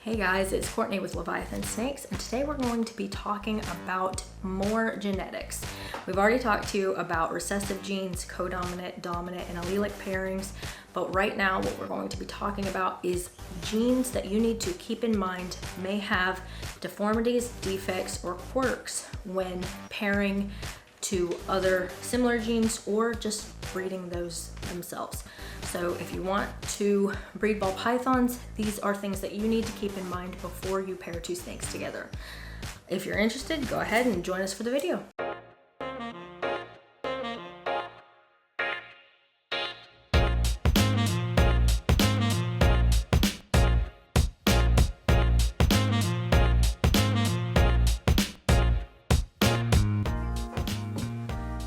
Hey guys, it's Courtney with Leviathan Snakes, and today we're going to be talking about more genetics. We've already talked to you about recessive genes, codominant, dominant, and allelic pairings, but right now what we're going to be talking about is genes that you need to keep in mind may have deformities, defects, or quirks when pairing to other similar genes or just breeding those themselves. So if you want to breed ball pythons, these are things that you need to keep in mind before you pair two snakes together. If you're interested, go ahead and join us for the video.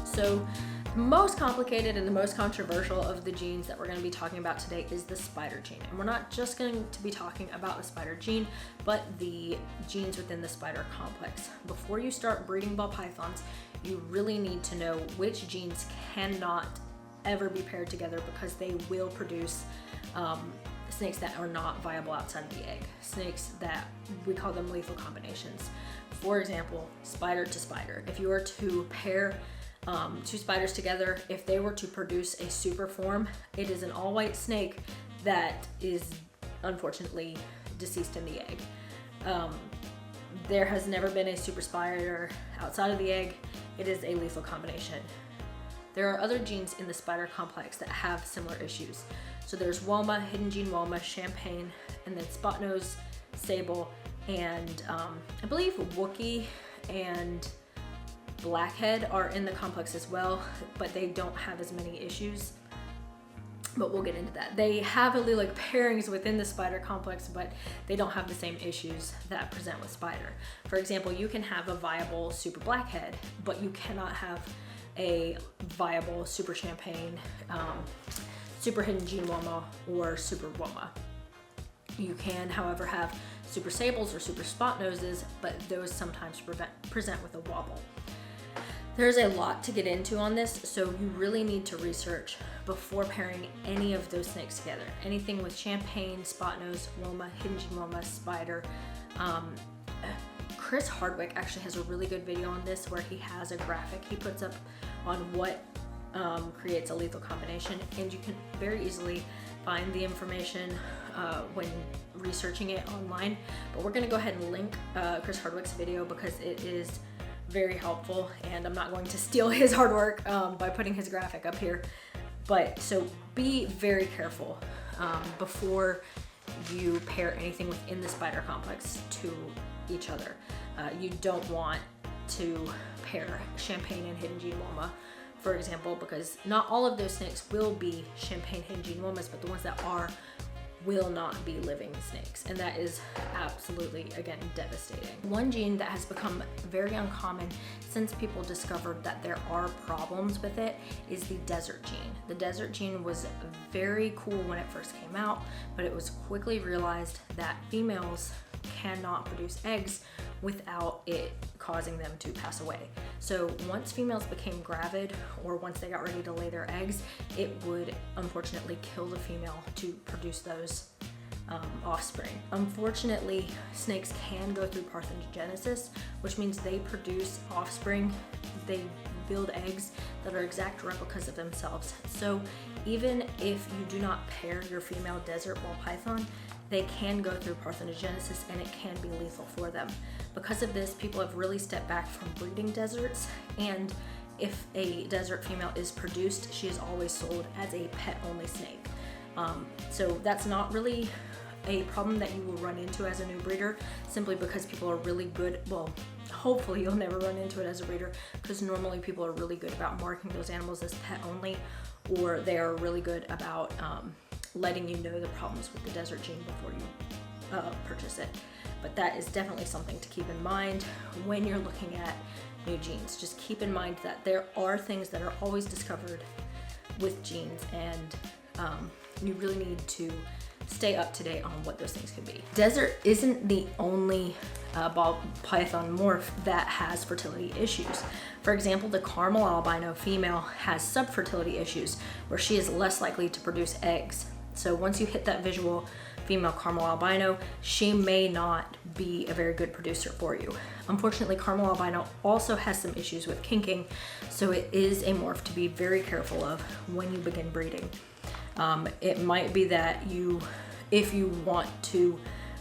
So the most complicated and the most controversial of the genes that we're going to be talking about today is the spider gene. And we're not just going to be talking about the spider gene, but the genes within the spider complex. Before you start breeding ball pythons, you really need to know which genes cannot ever be paired together because they will produce snakes that are not viable outside of the egg. Snakes that we call them lethal combinations. For example, spider to spider. If you were to pair two spiders together, if they were to produce a super form, it is an all-white snake that is unfortunately deceased in the egg. There has never been a super spider outside of the egg. It is a lethal combination. There are other genes in the spider complex that have similar issues. So there's Woma, hidden gene Woma, champagne, and then spot nose, sable, and I believe Wookie and blackhead are in the complex as well, but they don't have as many issues, but we'll get into that. They have allelic pairings within the spider complex, but they don't have the same issues that present with spider. For example, you can have a viable super blackhead, but you cannot have a viable super champagne, super hidden gene Woma, or super Woma. You can, however, have super sables or super spot noses, but those sometimes present with a wobble. There's a lot to get into on this, so you really need to research before pairing any of those snakes together. Anything with champagne, spot nose, Woma, hidden gene Woma, spider. Chris Hardwick actually has a really good video on this where he has a graphic he puts up on what creates a lethal combination, and you can very easily find the information when researching it online. But we're gonna go ahead and link Chris Hardwick's video because it is very helpful, and I'm not going to steal his hard work by putting his graphic up here. But so be very careful before you pair anything within the spider complex to each other. You don't want to pair champagne and hidden gene Woma, for example, because not all of those snakes will be champagne hidden gene Womas, but the ones that are will not be living snakes, and that is absolutely, again, devastating. One gene that has become very uncommon since people discovered that there are problems with it is the desert gene. The desert gene was very cool when it first came out, but it was quickly realized that females cannot produce eggs without it causing them to pass away. So once females became gravid, or once they got ready to lay their eggs, it would unfortunately kill the female to produce those offspring. Unfortunately, snakes can go through parthenogenesis, which means they produce offspring, they build eggs that are exact replicas of themselves. So even if you do not pair your female desert ball python, they can go through parthenogenesis and it can be lethal for them. Because of this, people have really stepped back from breeding deserts, and if a desert female is produced, she is always sold as a pet-only snake. So that's not really a problem that you will run into as a new breeder, simply because people are really good, well, hopefully you'll never run into it as a breeder, because normally people are really good about marking those animals as pet-only, or they are really good about letting you know the problems with the desert gene before you purchase it. But that is definitely something to keep in mind when you're looking at new genes. Just keep in mind that there are things that are always discovered with genes, and you really need to stay up to date on what those things could be. Desert isn't the only ball python morph that has fertility issues. For example, the caramel albino female has subfertility issues where she is less likely to produce eggs. So once you hit that visual female caramel albino, she may not be a very good producer for you. Unfortunately, caramel albino also has some issues with kinking, so it is a morph to be very careful of when you begin breeding. It might be that if you want to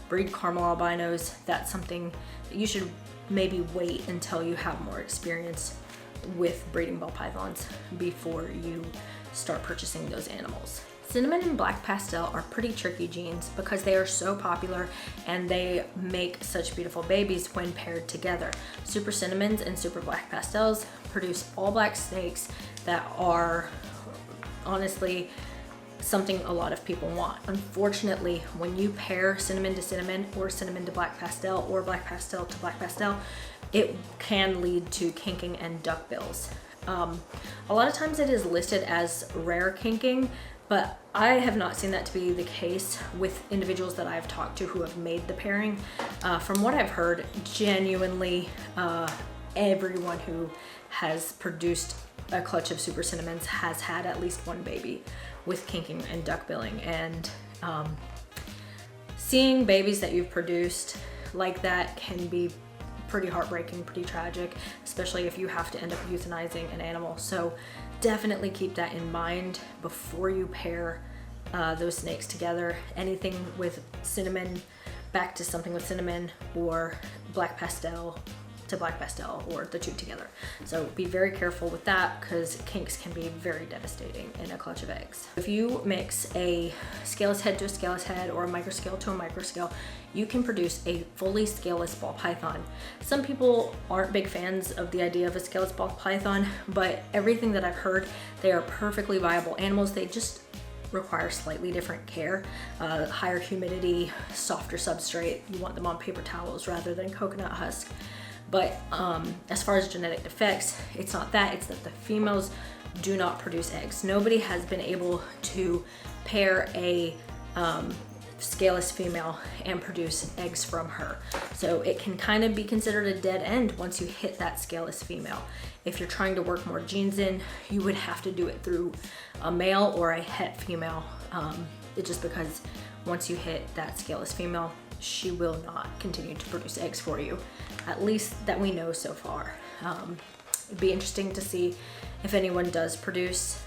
breed caramel albinos, that's something that you should maybe wait until you have more experience with breeding ball pythons before you start purchasing those animals. Cinnamon and black pastel are pretty tricky genes because they are so popular and they make such beautiful babies when paired together. Super cinnamons and super black pastels produce all black snakes that are honestly something a lot of people want. Unfortunately, when you pair cinnamon to cinnamon or cinnamon to black pastel or black pastel to black pastel, it can lead to kinking and duckbills. A lot of times it is listed as rare kinking, but I have not seen that to be the case with individuals that I've talked to who have made the pairing. From what I've heard, genuinely everyone who has produced a clutch of super cinnamons has had at least one baby with kinking and duckbilling, and seeing babies that you've produced like that can be pretty heartbreaking, pretty tragic, especially if you have to end up euthanizing an animal. So definitely keep that in mind before you pair those snakes together. Anything with cinnamon back to something with cinnamon, or black pastel to black pastel, or the two together. So be very careful with that because kinks can be very devastating in a clutch of eggs. If you mix a scaleless head to a scaleless head or a microscale to a microscale, you can produce a fully scaleless ball python. Some people aren't big fans of the idea of a scaleless ball python, but everything that I've heard, they are perfectly viable animals. They just require slightly different care, higher humidity, softer substrate. You want them on paper towels rather than coconut husk. But as far as genetic defects, it's not that, it's that the females do not produce eggs. Nobody has been able to pair a scaleless female and produce eggs from her. So it can kind of be considered a dead end once you hit that scaleless female. If you're trying to work more genes in, you would have to do it through a male or a het female. It's just because once you hit that scaleless female, she will not continue to produce eggs for you, at least that we know so far. It'd be interesting to see if anyone does produce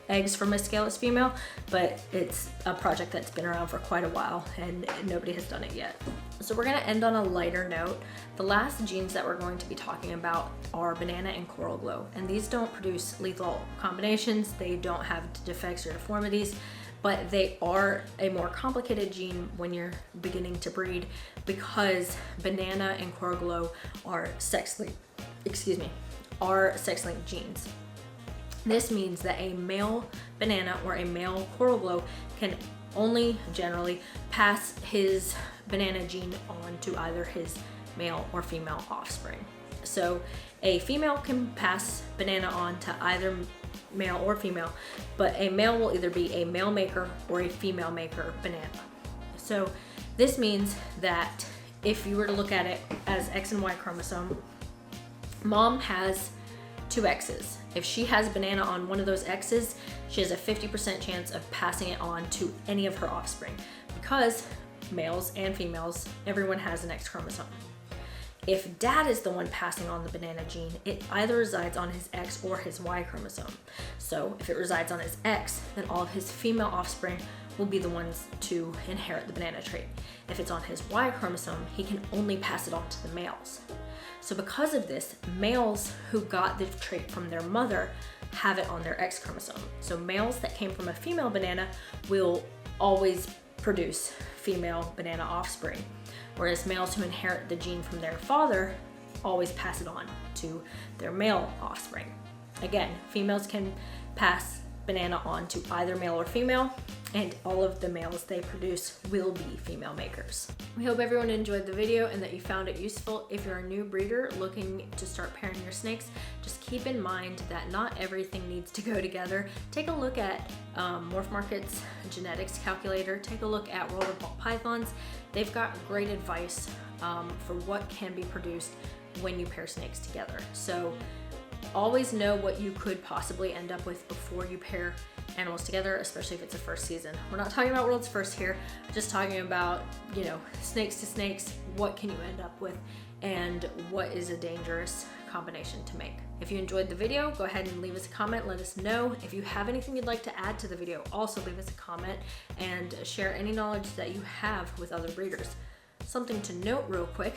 eggs from a scaleless female, but it's a project that's been around for quite a while and nobody has done it yet. So we're gonna end on a lighter note. The last genes that we're going to be talking about are banana and coral glow, and these don't produce lethal combinations, they don't have defects or deformities, but they are a more complicated gene when you're beginning to breed because banana and coral glow are sex-linked genes. This means that a male banana or a male coral glow can only generally pass his banana gene on to either his male or female offspring. So a female can pass banana on to either male or female, but a male will either be a male maker or a female maker banana. So this means that if you were to look at it as X and Y chromosome, mom has two X's. If she has banana on one of those X's, she has a 50% chance of passing it on to any of her offspring, because males and females, everyone has an X chromosome. If dad is the one passing on the banana gene, it either resides on his X or his Y chromosome. So if it resides on his X, then all of his female offspring will be the ones to inherit the banana trait. If it's on his Y chromosome, he can only pass it on to the males. So because of this, males who got the trait from their mother have it on their X chromosome. So males that came from a female banana will always produce female banana offspring, whereas males who inherit the gene from their father always pass it on to their male offspring. Again, females can pass banana on to either male or female, and all of the males they produce will be female makers. We hope everyone enjoyed the video and that you found it useful. If you're a new breeder looking to start pairing your snakes, just keep in mind that not everything needs to go together. Take a look at Morph Market's genetics calculator. Take a look at World of Ball Pythons. They've got great advice for what can be produced when you pair snakes together. So always know what you could possibly end up with before you pair animals together, especially if it's a first season. We're not talking about world's first here, just talking about, you know, snakes to snakes, what can you end up with, and what is a dangerous combination to make. If you enjoyed the video, go ahead and leave us a comment, let us know. If you have anything you'd like to add to the video, also leave us a comment and share any knowledge that you have with other breeders. Something to note real quick,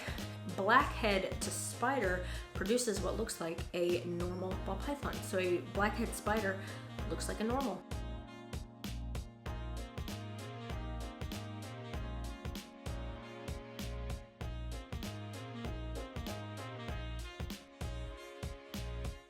blackhead to spider produces what looks like a normal ball python. So a blackhead spider looks like a normal